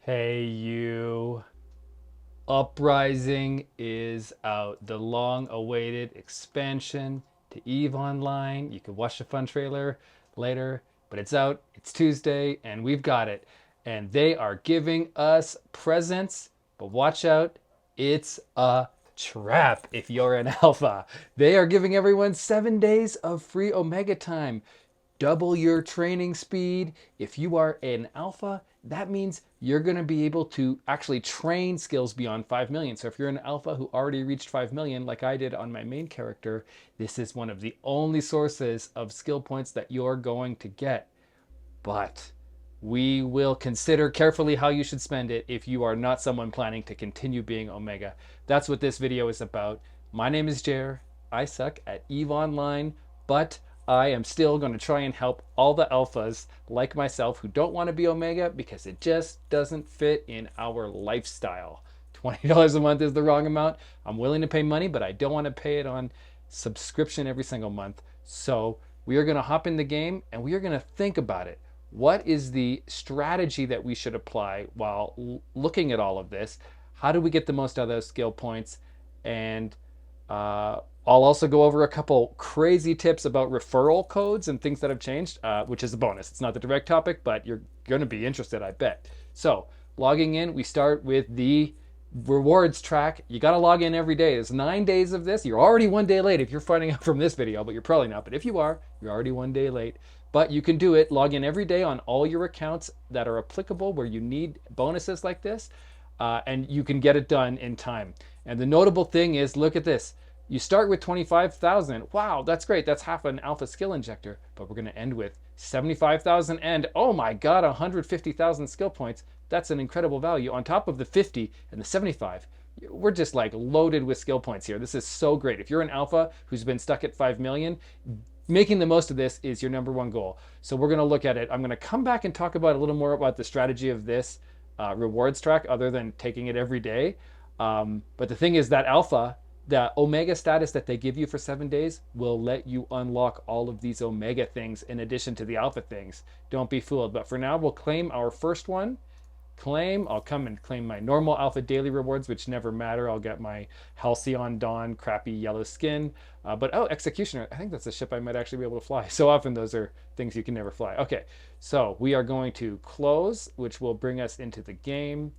Hey, you. Uprising is out. The long awaited expansion to EVE Online. You can watch the fun trailer later, but it's out. It's Tuesday, and we've got it. And they are giving us presents, but watch out, it's a trap if you're an alpha. They are giving everyone 7 days of free Omega time, double your training speed. If you are an alpha, that means you're going to be able to actually train skills beyond 5 million. So if you're an alpha who already reached 5 million, like I did on my main character, this is one of the only sources of skill points that you're going to get. But we will consider carefully how you should spend it if you are not someone planning to continue being Omega. That's what this video is about. My name is Jer. I suck at EVE Online, but I am still going to try and help all the alphas like myself who don't want to be Omega because it just doesn't fit in our lifestyle. $20 a month is the wrong amount. I'm willing to pay money, but I don't want to pay it on subscription every single month. So we are going to hop in the game and we are going to think about it. What is the strategy that we should apply while looking at all of this? How do we get the most out of those skill points? And I'll also go over a couple crazy tips about referral codes and things that have changed, which is a bonus. It's not the direct topic, but you're going to be interested, I bet. So, logging in, we start with the rewards track. You got to log in every day. There's 9 days of this. You're already 1 day late if you're finding out from this video, but you're probably not. But if you are, you're already 1 day late. But you can do it. Log in every day on all your accounts that are applicable where you need bonuses like this, and you can get it done in time. And the notable thing is, look at this. You start with 25,000. Wow, that's great. That's half an alpha skill injector. But we're going to end with 75,000 and, oh my God, 150,000 skill points. That's an incredible value on top of the 50 and the 75. We're just like loaded with skill points here. This is so great. If you're an alpha who's been stuck at 5 million, making the most of this is your number one goal. So we're going to look at it. I'm going to come back and talk about a little more about the strategy of this rewards track other than taking it every day. But the thing is that alpha, the Omega status that they give you for 7 days will let you unlock all of these Omega things in addition to the Alpha things. Don't be fooled. But for now, we'll claim our first one. I'll come and claim my normal Alpha daily rewards, which never matter. I'll get my Halcyon Dawn crappy yellow skin. But oh, Executioner, I think that's a ship I might actually be able to fly. So often those are things you can never fly. Okay, so we are going to close, which will bring us into the game.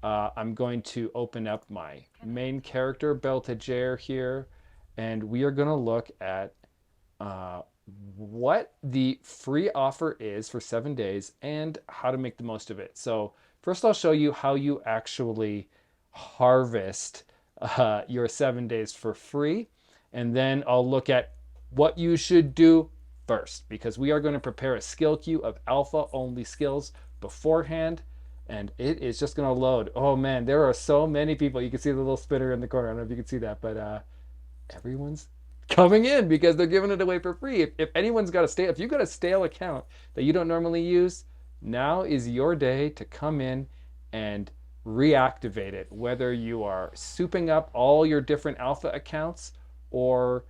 I'm going to open up my main character, Beltajer here, and we are going to look at what the free offer is for 7 days and how to make the most of it. So first I'll show you how you actually harvest your 7 days for free, and then I'll look at what you should do first, because we are going to prepare a skill queue of alpha only skills beforehand, and it is just going to load. Oh man, there are so many people. You can see the little spinner in the corner. I don't know if you can see that, but everyone's coming in because they're giving it away for free. If anyone's got a stale, if you've got a stale account that you don't normally use, now is your day to come in and reactivate it. Whether you are souping up all your different alpha accounts or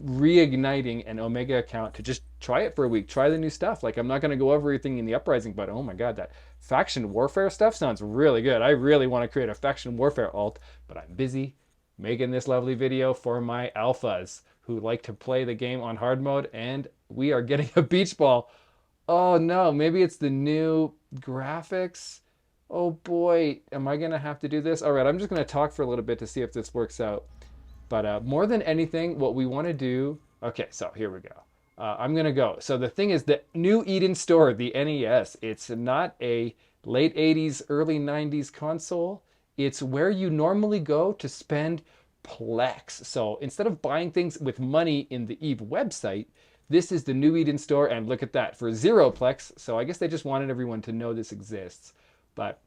reigniting an Omega account to just try it for a week. Try the new stuff. Like, I'm not going to go over everything in the Uprising, but oh my God, that faction warfare stuff sounds really good. I really want to create a faction warfare alt, but I'm busy making this lovely video for my alphas who like to play the game on hard mode, and we are getting a beach ball. Oh no, maybe it's the new graphics. Oh boy, am I going to have to do this? All right, I'm just going to talk for a little bit to see if this works out. But more than anything, what we want to do, okay, so here we go. I'm going to go. So the thing is, the new Eden Store, the NES, it's not a late 80s, early 90s console. It's where you normally go to spend Plex. So instead of buying things with money in the Eve website, this is the new Eden Store, and look at that, for 0 Plex. So I guess they just wanted everyone to know this exists. But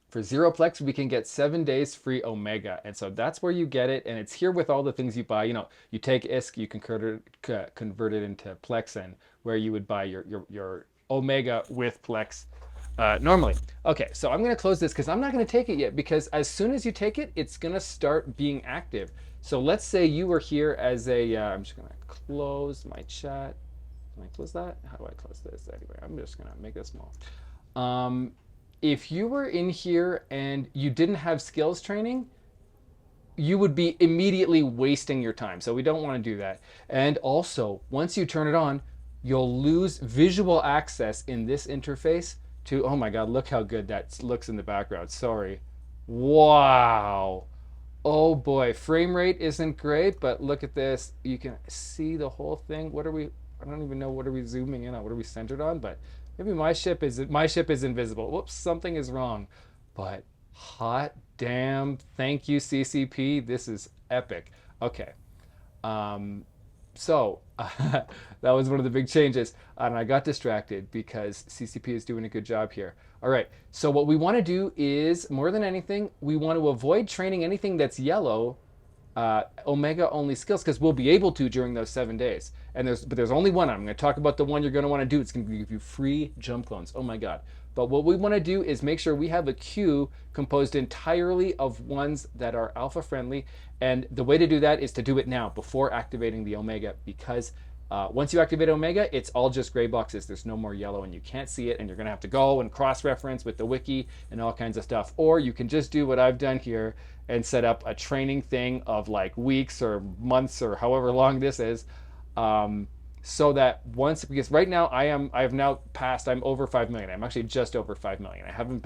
for 0 Plex, we can get 7 days free Omega. And so that's where you get it. And it's here with all the things you buy. You know, you take ISK, you can convert it into Plex, and where you would buy your Omega with Plex normally. Okay, so I'm going to close this because I'm not going to take it yet, because as soon as you take it, it's going to start being active. So let's say you were here as a, I'm just going to close my chat. Can I close that? How do I close this? Anyway, I'm just going to make this small. if you were in here and you didn't have skills training, you would be immediately wasting your time. So we don't want to do that. And also, once you turn it on, you'll lose visual access in this interface to, oh my God, look how good that looks in the background. Sorry. Wow. Oh boy, frame rate isn't great, but look at this. You can see the whole thing. What are we, I don't even know, what are we zooming in on? What are we centered on? But maybe my ship is invisible. Whoops, something is wrong. But hot damn, thank you CCP. This is epic. Okay. Um, so that was one of the big changes, and I got distracted because CCP is doing a good job here. All right, so what we want to do is, more than anything, we want to avoid training anything that's yellow, omega only skills, because we'll be able to during those 7 days. But there's only one. I'm going to talk about the one you're going to want to do. It's going to give you free jump clones. Oh my God. But what we want to do is make sure we have a queue composed entirely of ones that are alpha friendly. And the way to do that is to do it now before activating the omega, because once you activate omega, it's all just gray boxes. There's no more yellow and you can't see it, and you're going to have to go and cross-reference with the wiki and all kinds of stuff. Or you can just do what I've done here and set up a training thing of like weeks or months or however long this is, so that once, because right now I've now passed, I'm over 5 million. I'm actually just over 5 million. I haven't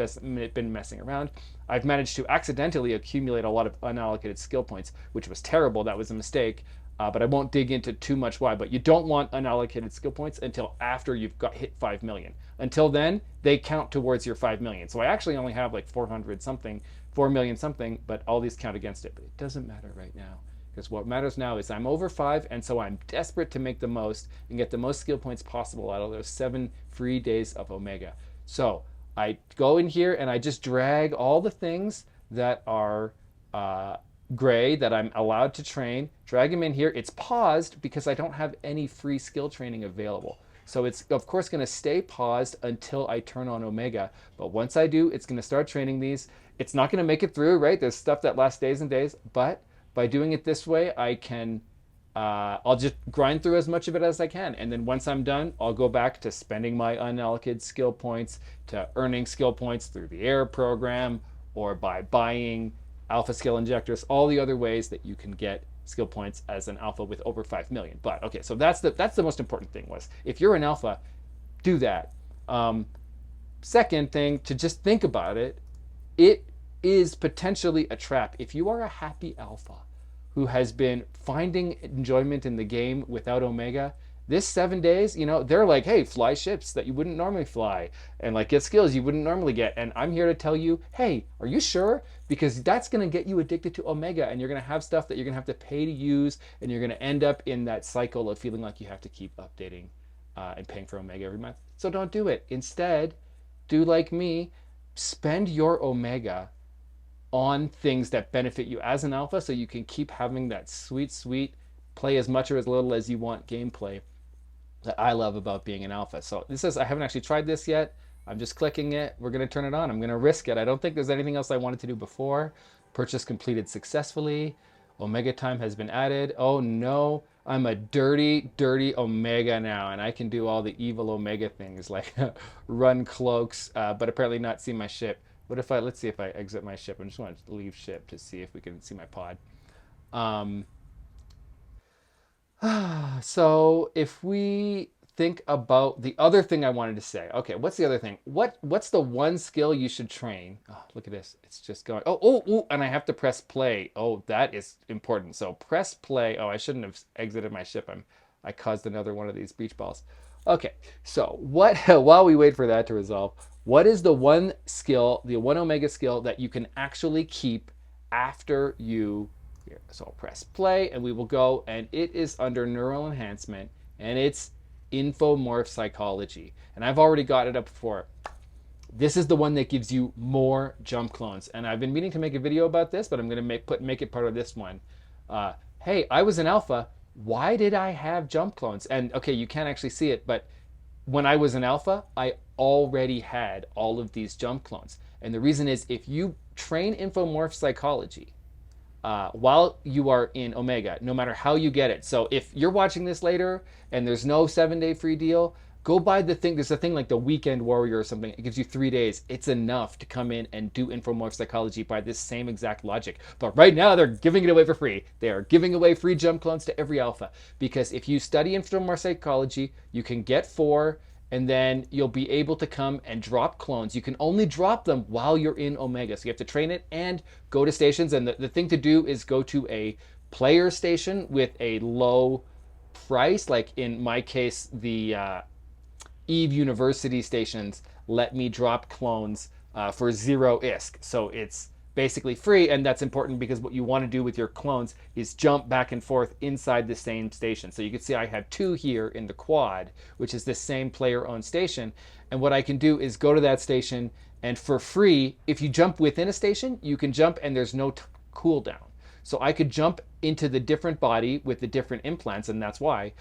been messing around. I've managed to accidentally accumulate a lot of unallocated skill points, which was terrible. That was a mistake. But I won't dig into too much why. But you don't want unallocated skill points until after you've hit 5 million. Until then, they count towards your 5 million. So I actually only have like 400 something, 4 million something, but all these count against it. But it doesn't matter right now. Because what matters now is I'm over 5, and so I'm desperate to make the most and get the most skill points possible out of those 7 free days of Omega. So I go in here and I just drag all the things that are gray that I'm allowed to train, drag them in here. It's paused because I don't have any free skill training available. So it's of course going to stay paused until I turn on Omega. But once I do, it's going to start training these. It's not going to make it through, right? There's stuff that lasts days and days, but by doing it this way, I can, I'll just grind through as much of it as I can. And then once I'm done, I'll go back to spending my unallocated skill points, to earning skill points through the air program, or by buying alpha skill injectors, all the other ways that you can get skill points as an alpha with over 5 million. But okay, so that's the most important thing, was if you're an alpha, do that. Second thing, to just think about it, it is potentially a trap. If you are a happy alpha who has been finding enjoyment in the game without Omega, this 7 days, they're like, hey, fly ships that you wouldn't normally fly, and like get skills you wouldn't normally get. And I'm here to tell you, hey, are you sure? Because that's going to get you addicted to Omega, and you're going to have stuff that you're going to have to pay to use, and you're going to end up in that cycle of feeling like you have to keep updating and paying for Omega every month. So don't do it. Instead, do like me, spend your Omega on things that benefit you as an alpha, so you can keep having that sweet play as much or as little as you want gameplay that I love about being an alpha. So this is, I haven't actually tried this yet. I'm just clicking it. We're going to turn it on. I'm going to risk it. I don't think there's anything else I wanted to do before. Purchase completed successfully. Omega time has been added. Oh no, I'm a dirty Omega now, and I can do all the evil Omega things like run cloaks, but apparently not see my ship. What if let's see if I exit my ship. I just want to leave ship to see if we can see my pod. So if we think about the other thing I wanted to say. Okay, what's the other thing? What's the one skill you should train? Oh, look at this. It's just going. Oh, and I have to press play. Oh, that is important. So press play. Oh, I shouldn't have exited my ship. I caused another one of these beach balls. Okay, so while we wait for that to resolve, what is the one skill, the one Omega skill that you can actually keep after you, here, so I'll press play and we will go, and it is under neural enhancement, and it's infomorph psychology. And I've already got it up before. This is the one that gives you more jump clones. And I've been meaning to make a video about this, but I'm going to make it part of this one. Hey, I was an alpha. Why did I have jump clones? And okay, you can't actually see it, but when I was an alpha, I already had all of these jump clones. And the reason is, if you train infomorph psychology while you are in Omega, no matter how you get it. So if you're watching this later and there's no 7-day free deal, Go buy the thing. There's a thing like the Weekend Warrior or something. It gives you 3 days. It's enough to come in and do infomorph psychology by this same exact logic. But right now, they're giving it away for free. They are giving away free jump clones to every alpha. Because if you study infomorph psychology, you can get 4, and then you'll be able to come and drop clones. You can only drop them while you're in Omega. So you have to train it and go to stations. And the thing to do is go to a player station with a low price. Like in my case, the Eve University stations let me drop clones for 0 ISK. So it's basically free, and that's important because what you want to do with your clones is jump back and forth inside the same station. So you can see I have 2 here in the quad, which is the same player-owned station. And what I can do is go to that station, and for free, if you jump within a station, you can jump and there's no cooldown. So I could jump into the different body with the different implants, and that's why,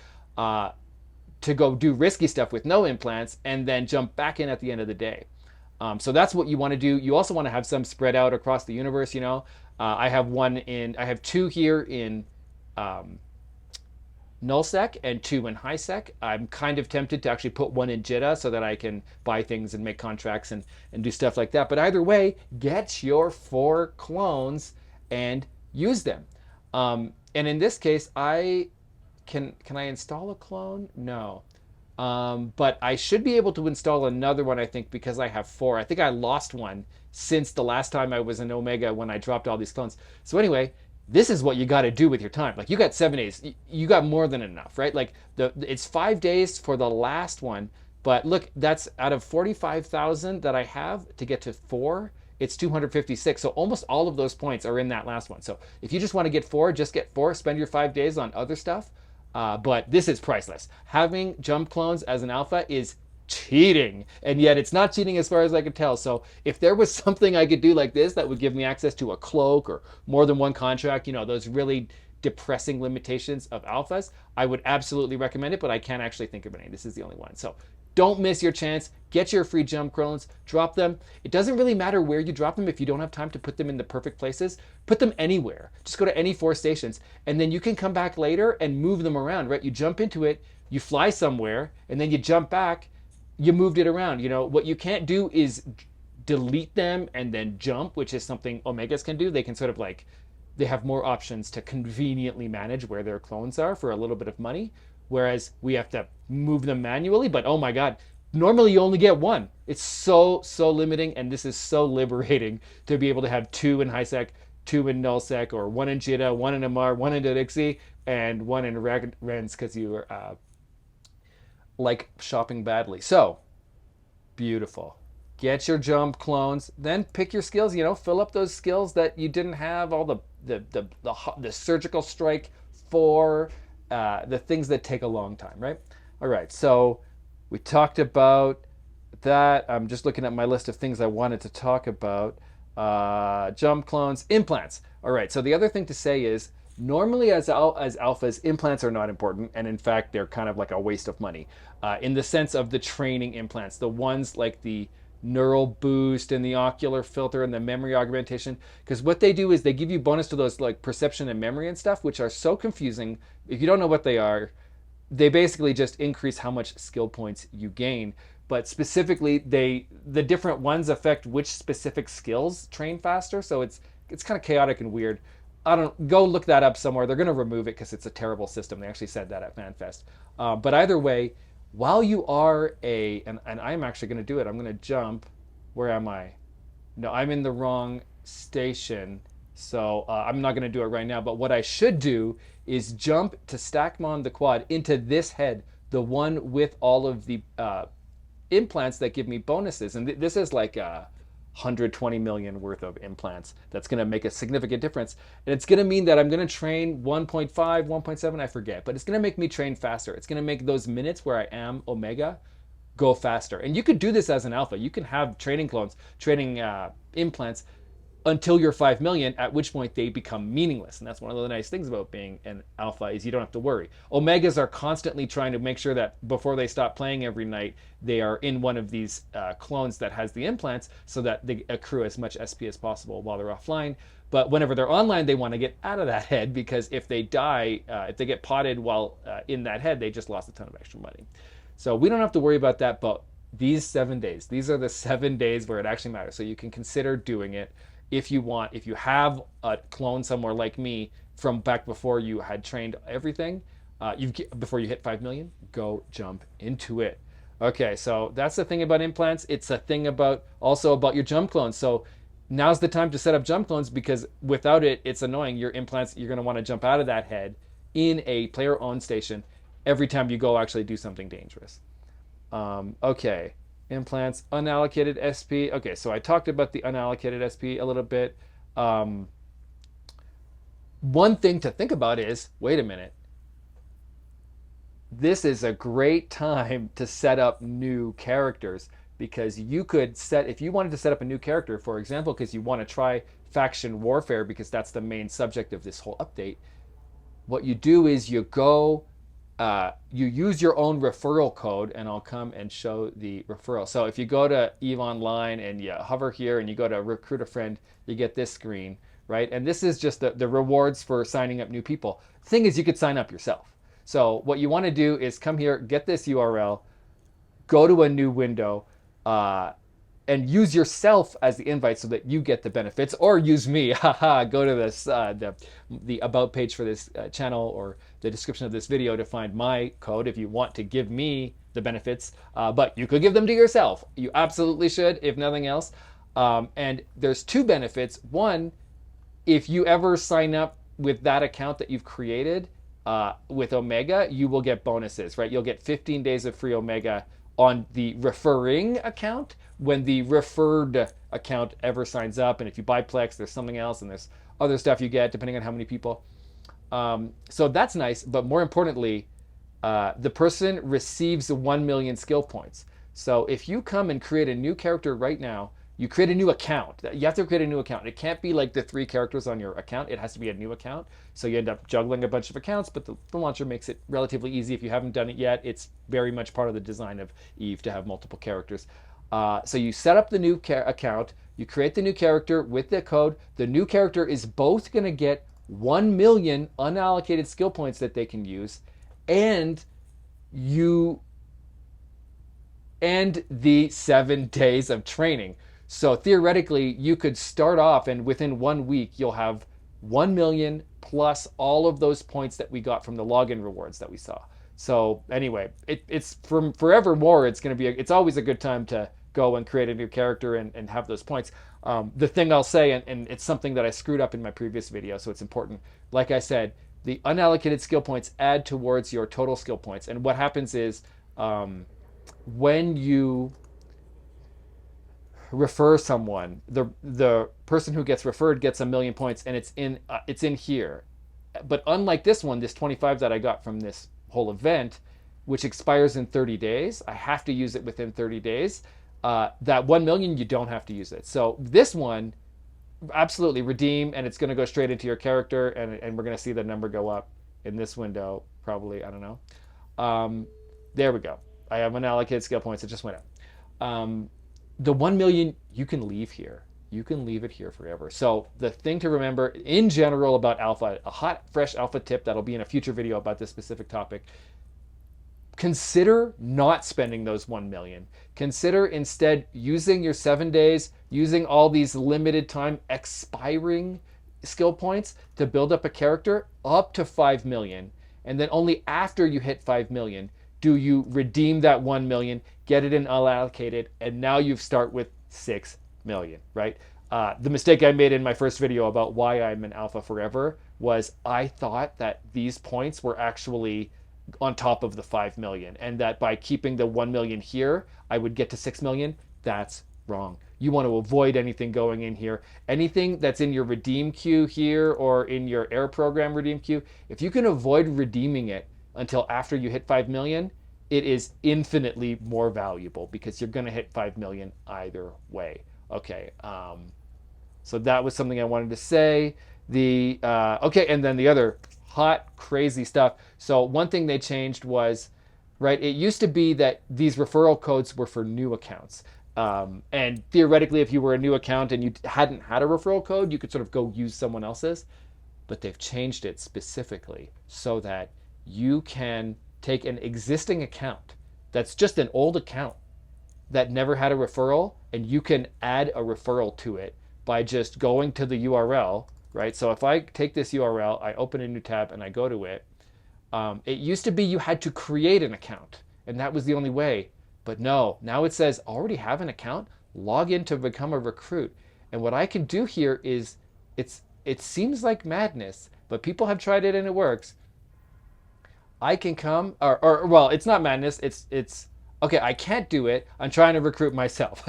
to go do risky stuff with no implants and then jump back in at the end of the day. So that's what you want to do. You also want to have some spread out across the universe. I have 2 here in nullsec and 2 in highsec. I'm kind of tempted to actually put 1 in Jitta so that I can buy things and make contracts and do stuff like that. But either way, get your 4 clones and use them. And in this case, can I install a clone? No. But I should be able to install another one, I think, because I have 4. I think I lost one since the last time I was in Omega when I dropped all these clones. So anyway, this is what you got to do with your time. Like, you got 7 days. You got more than enough, right? Like, it's 5 days for the last one. But look, that's out of 45,000 that I have to get to 4. It's 256. So almost all of those points are in that last one. So if you just want to get 4, just get 4. Spend your 5 days on other stuff. But this is priceless. Having jump clones as an alpha is cheating, and yet it's not cheating as far as I can tell. So if there was something I could do like this that would give me access to a cloak or more than 1 contract, those really depressing limitations of alphas, I would absolutely recommend it, but I can't actually think of any. This is the only one. So don't miss your chance. Get your free jump clones, drop them. It doesn't really matter where you drop them if you don't have time to put them in the perfect places. Put them anywhere. Just go to any 4 stations, and then you can come back later and move them around, right? You jump into it, you fly somewhere, and then you jump back, you moved it around. What you can't do is delete them and then jump, which is something Omegas can do. They can sort of they have more options to conveniently manage where their clones are for a little bit of money. Whereas we have to move them manually, but oh my God, normally you only get 1. It's so limiting, and this is so liberating to be able to have 2 in highsec, 2 in nullsec, or 1 in Jitta, 1 in Amar, 1 in Elixir, and 1 in Rens because you like shopping badly. So, beautiful. Get your jump clones, then pick your skills, fill up those skills that you didn't have, all the surgical strike for the things that take a long time, right? All right, so we talked about that. I'm just looking at my list of things I wanted to talk about. Jump clones, implants. All right, so the other thing to say is normally as alphas, implants are not important, and in fact, they're kind of like a waste of money in the sense of the training implants, the ones like the neural boost and the ocular filter and the memory augmentation, because what they do is they give you bonus to those like perception and memory and stuff, which are so confusing. If you don't know what they are, they basically just increase how much skill points you gain. But specifically, the different ones affect which specific skills train faster. So it's kind of chaotic and weird. Go look that up somewhere. They're going to remove it because it's a terrible system. They actually said that at FanFest. But either way, while you are and I'm actually going to do it. I'm going to jump. Where am I? No, I'm in the wrong station. So I'm not going to do it right now. But what I should do is jump to Stackmon the quad into this head, the one with all of the implants that give me bonuses. And this is like 120 million worth of implants. That's going to make a significant difference. And it's going to mean that I'm going to train 1.5, 1.7, I forget. But it's going to make me train faster. It's going to make those minutes where I am Omega go faster. And you could do this as an alpha. You can have training clones, training implants until you're 5 million, at which point they become meaningless. And that's one of the nice things about being an alpha is you don't have to worry. Omegas are constantly trying to make sure that before they stop playing every night, they are in one of these clones that has the implants so that they accrue as much SP as possible while they're offline. But whenever they're online, they want to get out of that head because if they die, if they get potted while in that head, they just lost a ton of extra money. So we don't have to worry about that. But these 7 days, these are the 7 days where it actually matters. So you can consider doing it if you want. If you have a clone somewhere like me from back before you had trained everything, before you hit 5 million, go jump into it. Okay, so that's the thing about implants. It's a thing about also about your jump clones. So now's the time to set up jump clones, because without it, it's annoying. Your implants, you're going to want to jump out of that head in a player-owned station every time you go actually do something dangerous. Okay, implants, unallocated SP. Okay, so I talked about the unallocated SP a little bit. One thing to think about is, wait a minute, this is a great time to set up new characters, because you could set, if you wanted to set up a new character, for example, because you want to try faction warfare, because that's the main subject of this whole update, what you do is you go, you use your own referral code, and I'll come and show the referral. So if you go to EVE Online and you hover here and you go to recruit a friend, you get this screen, right? And this is just the rewards for signing up new people. The thing is, you could sign up yourself. So what you want to do is come here, get this URL, go to a new window, and use yourself as the invite so that you get the benefits, or use me. Haha, go to this the about page for this channel, or the description of this video, to find my code if you want to give me the benefits. But you could give them to yourself. You absolutely should, if nothing else. And there's two benefits. One, if you ever sign up with that account that you've created with Omega, you will get bonuses, right? You'll get 15 days of free Omega on the referring account when the referred account ever signs up. And if you buy Plex, there's something else, and there's other stuff you get depending on how many people. So that's nice. But more importantly, the person receives 1 million skill points. So if you come and create a new character right now, you create a new account. You have to create a new account. It can't be like the 3 characters on your account. It has to be a new account. So you end up juggling a bunch of accounts, but the launcher makes it relatively easy. If you haven't done it yet, it's very much part of the design of EVE to have multiple characters. So you set up the new account, you create the new character with the code. The new character is both going to get 1 million unallocated skill points that they can use, and the 7 days of training. So theoretically, you could start off, and within 1 week, you'll have 1 million plus all of those points that we got from the login rewards that we saw. So anyway, it's from forevermore. It's going to be, it's always a good time to go and create a new character and have those points. The thing I'll say, and it's something that I screwed up in my previous video, so it's important. Like I said, the unallocated skill points add towards your total skill points. And what happens is, when you refer someone, the person who gets referred gets 1 million points, and it's in here. But unlike this one, this 25 that I got from this whole event, which expires in 30 days, I have to use it within 30 days. That 1 million, you don't have to use it. So this one, absolutely redeem, and it's going to go straight into your character, and we're going to see the number go up in this window, probably, I don't know. There we go. I have unallocated skill points. It just went up. The 1 million, you can leave here. You can leave it here forever. So the thing to remember in general about alpha, a hot, fresh alpha tip that'll be in a future video about this specific topic, consider not spending those 1 million. Consider instead using your 7 days, using all these limited time expiring skill points to build up a character up to 5 million. And then only after you hit 5 million do you redeem that 1 million, get it in unallocated, and now you start with 6 million, right? The mistake I made in my first video about why I'm an alpha forever was I thought that these points were actually on top of the 5 million, and that by keeping the 1 million here, I would get to 6 million. That's wrong. You want to avoid anything going in here. Anything that's in your redeem queue here or in your air program redeem queue, if you can avoid redeeming it until after you hit 5 million, it is infinitely more valuable, because you're going to hit 5 million either way. Okay, so that was something I wanted to say. Okay, and then the other hot, crazy stuff. So one thing they changed was, right, it used to be that these referral codes were for new accounts. And theoretically, if you were a new account and you hadn't had a referral code, you could sort of go use someone else's. But they've changed it specifically so that you can take an existing account that's just an old account that never had a referral, and you can add a referral to it by just going to the URL, right? So if I take this URL, I open a new tab and I go to it, it used to be you had to create an account, and that was the only way. But no, now it says already have an account, log in to become a recruit. And what I can do here is, it seems like madness, but people have tried it and it works. I can come, or well, it's not madness. It's okay. I can't do it. I'm trying to recruit myself.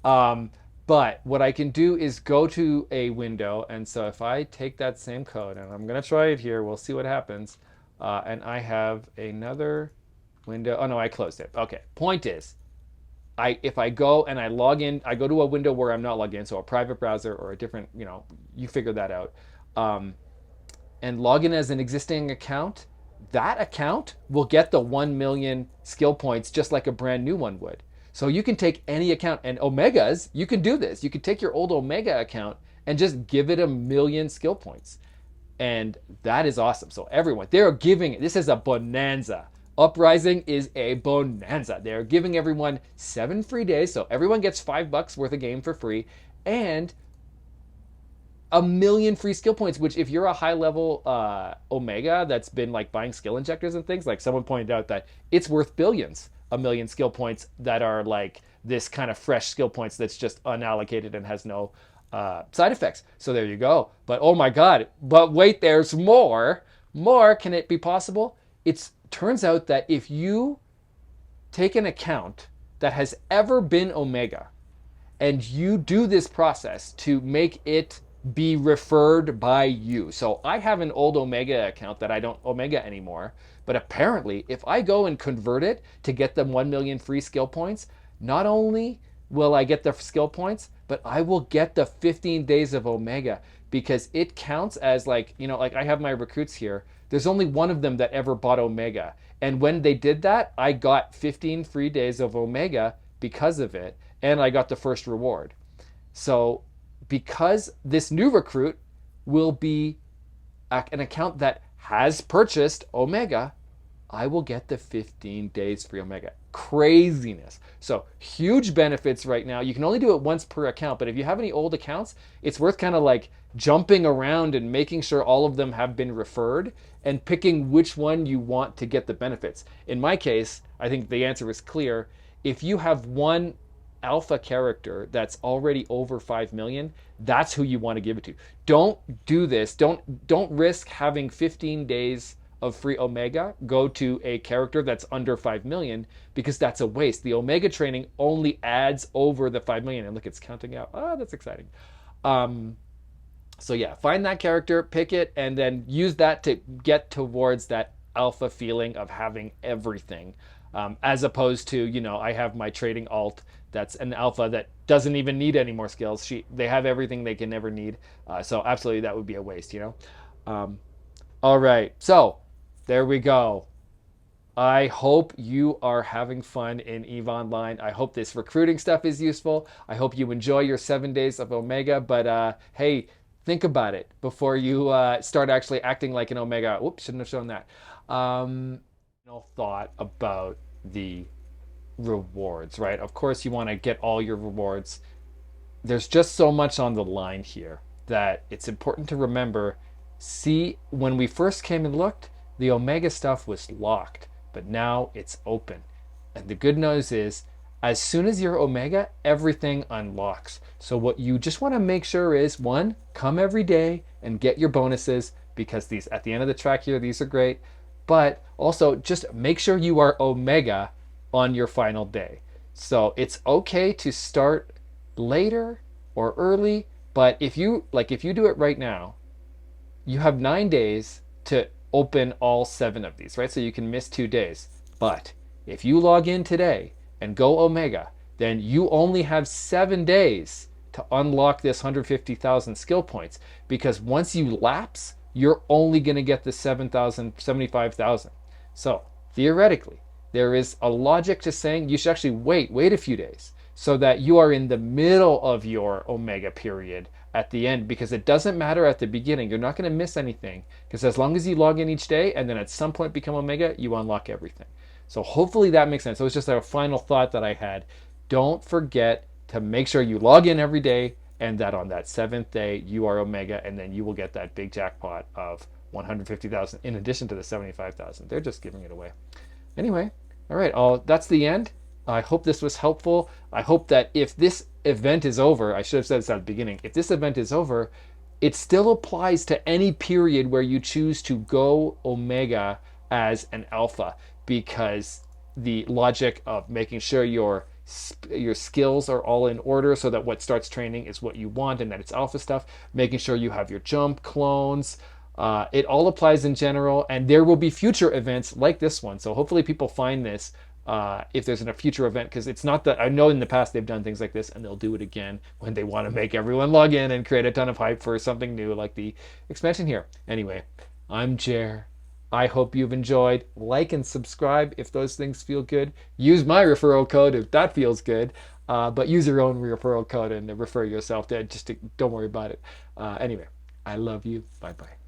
um, but what I can do is go to a window, and so if I take that same code, and I'm gonna try it here, we'll see what happens. And I have another window. Oh no, I closed it. Okay. Point is, if I go and I log in, I go to a window where I'm not logged in, so a private browser or a different, you figure that out. Um, and log in as an existing account, that account will get the 1 million skill points just like a brand new one would. So you can take any account, and Omegas, you can do this. You can take your old Omega account and just give it 1 million skill points. And that is awesome. So everyone, they're giving, this is a bonanza. Uprising is a bonanza. They're giving everyone 7 free days. So everyone gets $5 worth of game for free. And 1 million free skill points, which if you're a high level Omega that's been like buying skill injectors and things, like someone pointed out that it's worth billions, 1 million skill points that are like this kind of fresh skill points that's just unallocated and has no side effects. So there you go. But oh my God, but wait, there's more. More, can it be possible? It turns out that if you take an account that has ever been Omega and you do this process to make it be referred by you. So I have an old Omega account that I don't Omega anymore, but apparently if I go and convert it to get them 1 million free skill points, not only will I get the skill points, but I will get the 15 days of Omega, because it counts as like, like I have my recruits here. There's only one of them that ever bought Omega. And when they did that, I got 15 free days of Omega because of it, and I got the first reward. So because this new recruit will be an account that has purchased Omega, I will get the 15 days free Omega. Craziness. So huge benefits right now. You can only do it once per account, but if you have any old accounts, it's worth kind of like jumping around and making sure all of them have been referred and picking which one you want to get the benefits. In my case, I think the answer is clear. If you have one alpha character that's already over 5 million, that's who you want to give it to. Don't do this. Don't risk having 15 days of free Omega go to a character that's under 5 million, because that's a waste. The Omega training only adds over the 5 million. And look, it's counting out. Oh, that's exciting. So yeah, find that character, pick it, and then use that to get towards that alpha feeling of having everything. As opposed to, I have my trading alt that's an alpha that doesn't even need any more skills. They have everything they can never need. So absolutely, that would be a waste, All right, so there we go. I hope you are having fun in EVE Online. I hope this recruiting stuff is useful. I hope you enjoy your 7 days of Omega. But hey, think about it before you start actually acting like an Omega. Whoops, shouldn't have shown that. Thought about the rewards, right? Of course, you want to get all your rewards. There's just so much on the line here that it's important to remember. See, when we first came and looked, the Omega stuff was locked, but now it's open. And the good news is, as soon as you're Omega, everything unlocks. So what you just want to make sure is, one, come every day and get your bonuses, because these at the end of the track here, these are great. But also just make sure you are Omega on your final day. So it's okay to start later or early, but if you do it right now, you have 9 days to open all 7 of these, right? So you can miss 2 days. But if you log in today and go Omega, then you only have 7 days to unlock this 150,000 skill points, because once you lapse, you're only going to get the 75,000. So theoretically, there is a logic to saying you should actually wait a few days so that you are in the middle of your Omega period at the end, because it doesn't matter at the beginning. You're not going to miss anything, because as long as you log in each day and then at some point become Omega, you unlock everything. So hopefully that makes sense. So it's just a final thought that I had. Don't forget to make sure you log in every day, and that on that seventh day you are Omega, and then you will get that big jackpot of 150,000 in addition to the 75,000. They're just giving it away. Anyway, all right, that's the end. I hope this was helpful. I hope that if this event is over, I should have said this at the beginning, if this event is over, it still applies to any period where you choose to go Omega as an alpha, because the logic of making sure your skills are all in order so that what starts training is what you want and that it's alpha stuff, making sure you have your jump clones, it all applies in general, and there will be future events like this one. So hopefully people find this if there's a future event, because it's not that I know in the past they've done things like this, and they'll do it again when they want to make everyone log in and create a ton of hype for something new like the expansion here. Anyway, I'm Jer. I hope you've enjoyed. Like and subscribe if those things feel good. Use my referral code if that feels good. But use your own referral code and refer yourself to. Don't worry about it. Anyway, I love you. Bye bye.